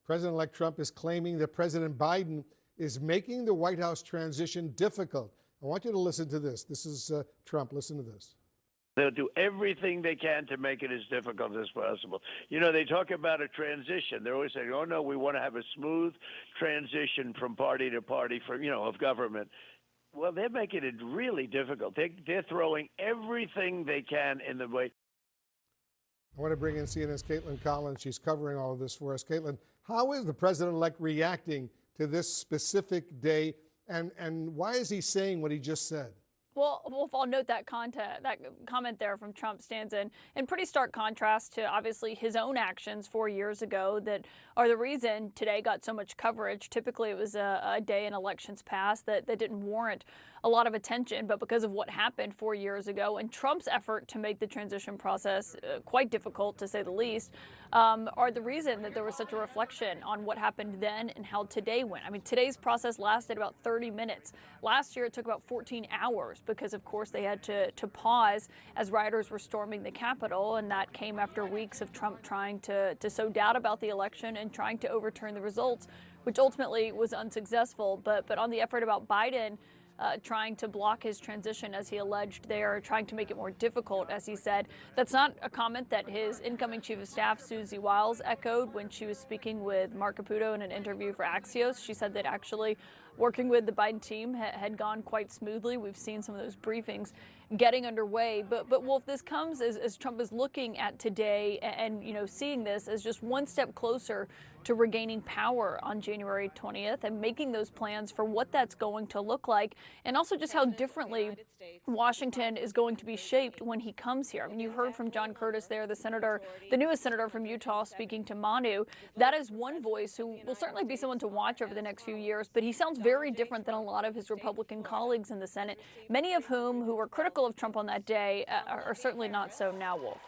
President-elect Trump is claiming that President Biden is making the White House transition difficult. I want you to listen to this. This is Trump. Listen to this. They'll do everything they can to make it as difficult as possible. You know, they talk about a transition. They're always saying, oh, no, we want to have a smooth transition from party to party of government. Well, they're making it really difficult. They're throwing everything they can in the way. I want to bring in CNN's Kaitlan Collins. She's covering all of this for us. Kaitlan, how is the president-elect reacting to this specific day, and why is he saying what he just said? Well, Wolf, I'll note that comment there from Trump stands in pretty stark contrast to obviously his own actions 4 years ago that are the reason today got so much coverage. Typically, it was a day in elections past that didn't warrant a lot of attention, but because of what happened 4 years ago and Trump's effort to make the transition process quite difficult, to say the least, are the reason that there was such a reflection on what happened then and how today went. I mean, today's process lasted about 30 minutes. Last year, it took about 14 hours because, of course, they had to pause as rioters were storming the Capitol, and that came after weeks of Trump trying to sow doubt about the election and trying to overturn the results, which ultimately was unsuccessful. But on the effort about Biden trying to block his transition, as he alleged, they are trying to make it more difficult, as he said. That's not a comment that his incoming chief of staff, Susie Wiles, echoed when she was speaking with Mark Caputo in an interview for Axios. She said that actually working with the Biden team had gone quite smoothly. We've seen some of those briefings getting underway. But Wolf, this comes as Trump is looking at today and seeing this as just one step closer to regaining power on January 20th and making those plans for what that's going to look like, and also just how differently Washington is going to be shaped when he comes here. I mean, you heard from John Curtis there, the newest senator from Utah, speaking to Manu. That is one voice who will certainly be someone to watch over the next few years, but he sounds very different than a lot of his Republican colleagues in the Senate, many of whom who were critical of Trump on that day are certainly not so now, Wolf.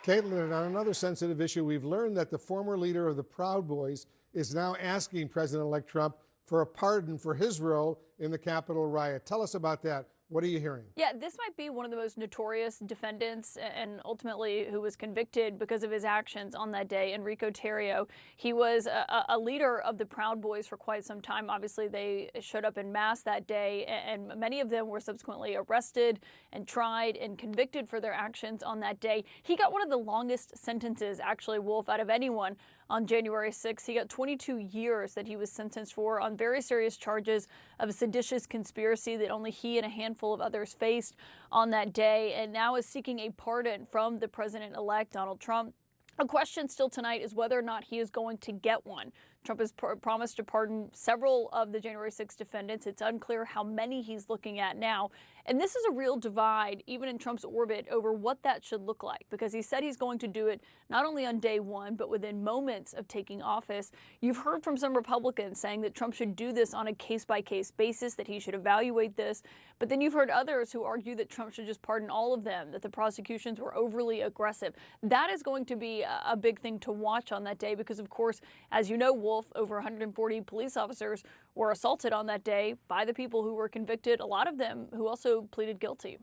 Kaitlan, on another sensitive issue, we've learned that the former leader of the Proud Boys is now asking President-elect Trump for a pardon for his role in the Capitol riot. Tell us about that. What are you hearing? Yeah, this might be one of the most notorious defendants and ultimately who was convicted because of his actions on that day, Enrico Tarrio. He was a leader of the Proud Boys for quite some time. Obviously, they showed up en masse that day, and many of them were subsequently arrested and tried and convicted for their actions on that day. He got one of the longest sentences, actually, Wolf, out of anyone on January 6th. He got 22 years that he was sentenced for on very serious charges of a seditious conspiracy that only he and a handful of others faced on that day, and now is seeking a pardon from the president-elect Donald Trump. A question still tonight is whether or not he is going to get one. Trump has promised to pardon several of the January 6th defendants. It's unclear how many he's looking at now. And this is a real divide, even in Trump's orbit, over what that should look like, because he said he's going to do it not only on day one, but within moments of taking office. You've heard from some Republicans saying that Trump should do this on a case-by-case basis, that he should evaluate this. But then you've heard others who argue that Trump should just pardon all of them, that the prosecutions were overly aggressive. That is going to be a big thing to watch on that day because, of course, as you know, Wolf, over 140 police officers were assaulted on that day by the people who were convicted, a lot of them who also pleaded guilty.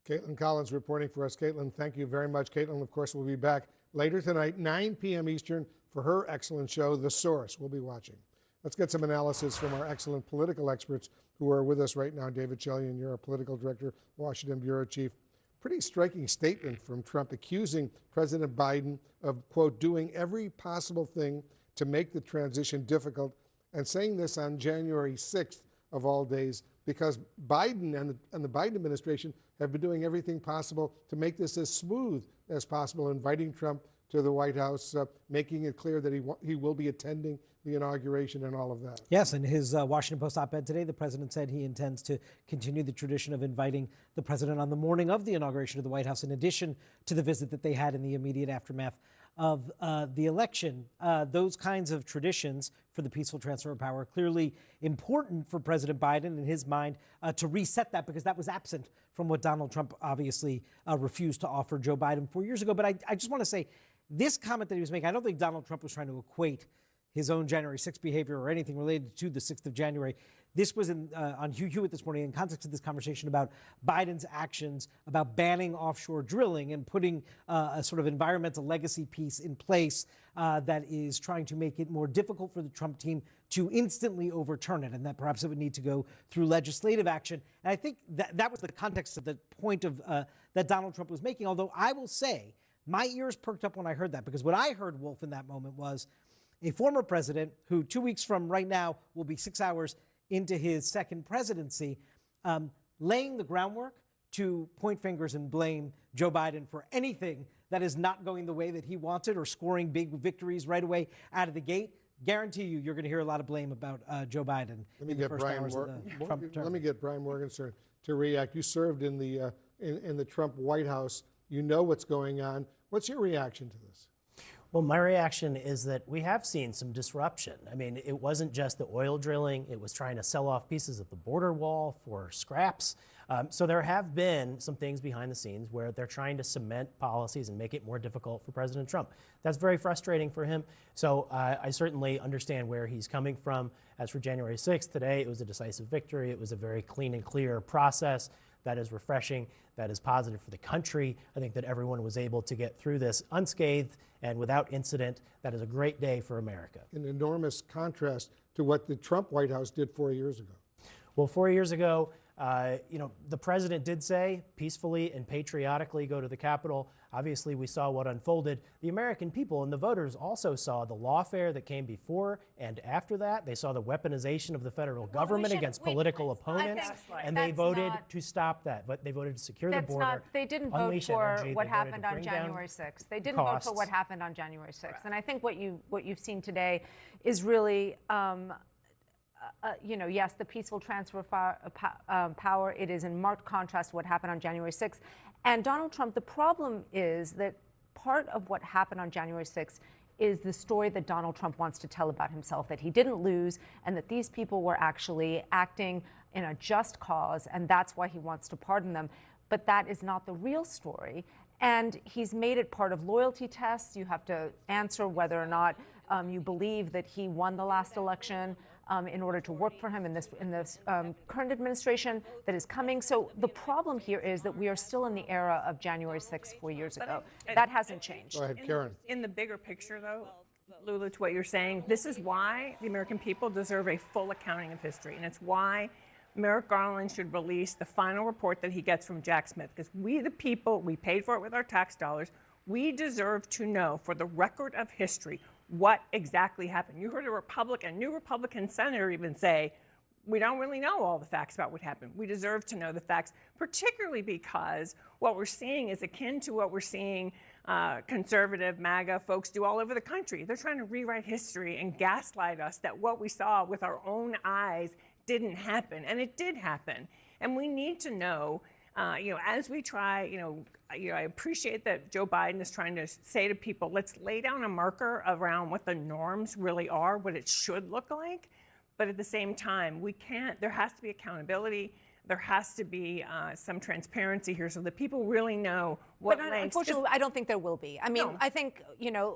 Kaitlan Collins reporting for us. Kaitlan, thank you very much. Kaitlan, of course, will be back later tonight, 9 p.m. Eastern, for her excellent show, The Source. We'll be watching. Let's get some analysis from our excellent political experts who are with us right now. David Chelian, you're our political director, Washington bureau chief. Pretty striking statement from Trump accusing President Biden of, quote, doing every possible thing to make the transition difficult, and saying this on January 6th of all days, because Biden and the Biden administration have been doing everything possible to make this as smooth as possible, inviting Trump to the White House, making it clear that he will be attending the inauguration and all of that. Yes, in his Washington Post op-ed today, the president said he intends to continue the tradition of inviting the president on the morning of the inauguration to the White House, in addition to the visit that they had in the immediate aftermath of the election. Those kinds of traditions for the peaceful transfer of power are clearly important for President Biden, in his mind, to reset that, because that was absent from what Donald Trump obviously refused to offer Joe Biden 4 years ago. But I just want to say, this comment that he was making, I don't think Donald Trump was trying to equate his own January 6th behavior or anything related to the 6th of January. this was on Hugh Hewitt this morning in context of this conversation about Biden's actions about banning offshore drilling and putting a sort of environmental legacy piece in place that is trying to make it more difficult for the Trump team to instantly overturn it, and that perhaps it would need to go through legislative action. And I think that was the context of the point of that Donald Trump was making, although I will say my ears perked up when I heard that, because what I heard, Wolf, in that moment was a former president who 2 weeks from right now will be 6 hours into his second presidency, laying the groundwork to point fingers and blame Joe Biden for anything that is not going the way that he wanted or scoring big victories right away out of the gate. Guarantee you're going to hear a lot of blame about Joe Biden in the first hours of the Trump term. Let me get Brian Morgenstern to react. You served in the Trump White House. You know what's going on. What's your reaction to this? Well, my reaction is that we have seen some disruption. I mean, it wasn't just the oil drilling. It was trying to sell off pieces of the border wall for scraps. So there have been some things behind the scenes where they're trying to cement policies and make it more difficult for President Trump. That's very frustrating for him. So I certainly understand where he's coming from. As for January 6th, today, it was a decisive victory. It was a very clean and clear process. That is refreshing. That is positive for the country. I think that everyone was able to get through this unscathed and without incident. That is a great day for America. An enormous contrast to what the Trump White House did 4 years ago. Well, 4 years ago, the president did say peacefully and patriotically go to the Capitol. Obviously, we saw what unfolded. The American people and the voters also saw the lawfare that came before and after that. They saw the weaponization of the federal government against political opponents, and they voted to stop that. But they voted to secure the border. They didn't vote for what happened on January 6th. They didn't vote for what happened on January 6th. And I think what you've seen today is really. Yes, the peaceful transfer of power, it is in marked contrast to what happened on January 6th. And Donald Trump, the problem is that part of what happened on January 6th is the story that Donald Trump wants to tell about himself, that he didn't lose and that these people were actually acting in a just cause, and that's why he wants to pardon them. But that is not the real story. And he's made it part of loyalty tests. You have to answer whether or not you believe that he won the last election. In order to work for him in this current administration that is coming. So the problem here is that we are still in the era of January 6th 4 years ago. That hasn't changed. Go ahead, Karen. In the bigger picture, though, Lulu, to what you're saying, this is why the American people deserve a full accounting of history. And it's why Merrick Garland should release the final report that he gets from Jack Smith. Because we, the people, we paid for it with our tax dollars. We deserve to know, for the record of history, what exactly happened. You heard a new Republican senator even say, we don't really know all the facts about what happened. We deserve to know the facts, particularly because what we're seeing is akin to what we're seeing conservative MAGA folks do all over the country. They're trying to rewrite history and gaslight us that what we saw with our own eyes didn't happen, and it did happen. And we need to know, as we try, I appreciate that Joe Biden is trying to say to people, let's lay down a marker around what the norms really are, what it should look like. But at the same time, there has to be accountability. There has to be some transparency here so that people really know what lengths. Unfortunately, I don't think there will be. I mean, no. I think,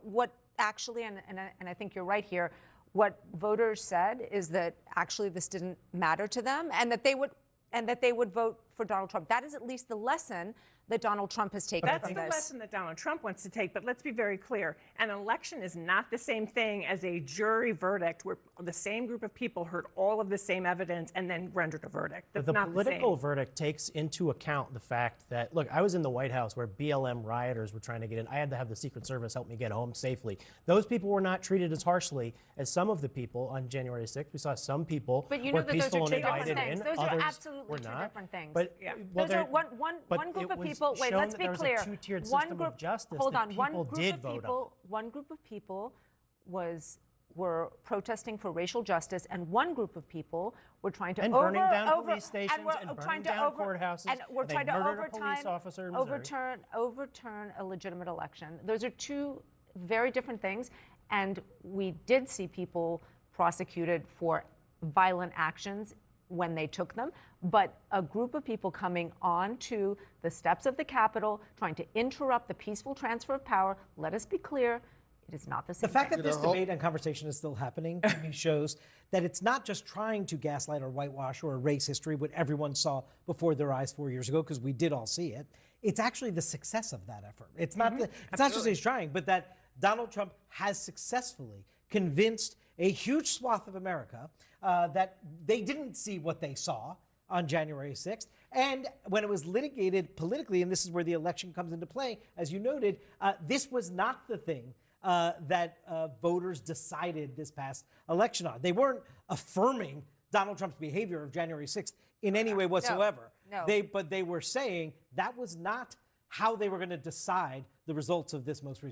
what actually, and I think you're right here, what voters said is that actually this didn't matter to them and that they would vote for Donald Trump. That is at least the lesson that Donald Trump has taken from this. That's the lesson that Donald Trump wants to take, but let's be very clear. An election is not the same thing as a jury verdict where the same group of people heard all of the same evidence and then rendered a verdict. That's not the same. The political verdict takes into account the fact that, look, I was in the White House where BLM rioters were trying to get in. I had to have the Secret Service help me get home safely. Those people were not treated as harshly as some of the people on January 6th. We saw some people were peaceful and invited in. Those are absolutely two different things. But those are one group of people. Wait, let's be clear. One group, hold on. One group of people were protesting for racial justice, and one group of people were trying to burning down police stations and burning down courthouses. And we're trying to overturn a legitimate election. Those are two very different things, and we did see people prosecuted for violent actions when they took them, but a group of people coming onto the steps of the Capitol, trying to interrupt the peaceful transfer of power, let us be clear, It is not the The same fact thing. that this debate and conversation is still happening to me shows that it's not just trying to gaslight or whitewash or erase history, what everyone saw before their eyes 4 years ago, because we did all see it. It's actually the success of that effort. It's not it's not just that he's trying, but that Donald Trump has successfully convinced a huge swath of America that they didn't see what they saw on January 6th. And when it was litigated politically, and this is where the election comes into play, as you noted, this was not the thing that voters decided this past election on. They weren't affirming Donald Trump's behavior of January 6th in any way whatsoever. No. But they were saying that was not how they were going to decide the results of this most recent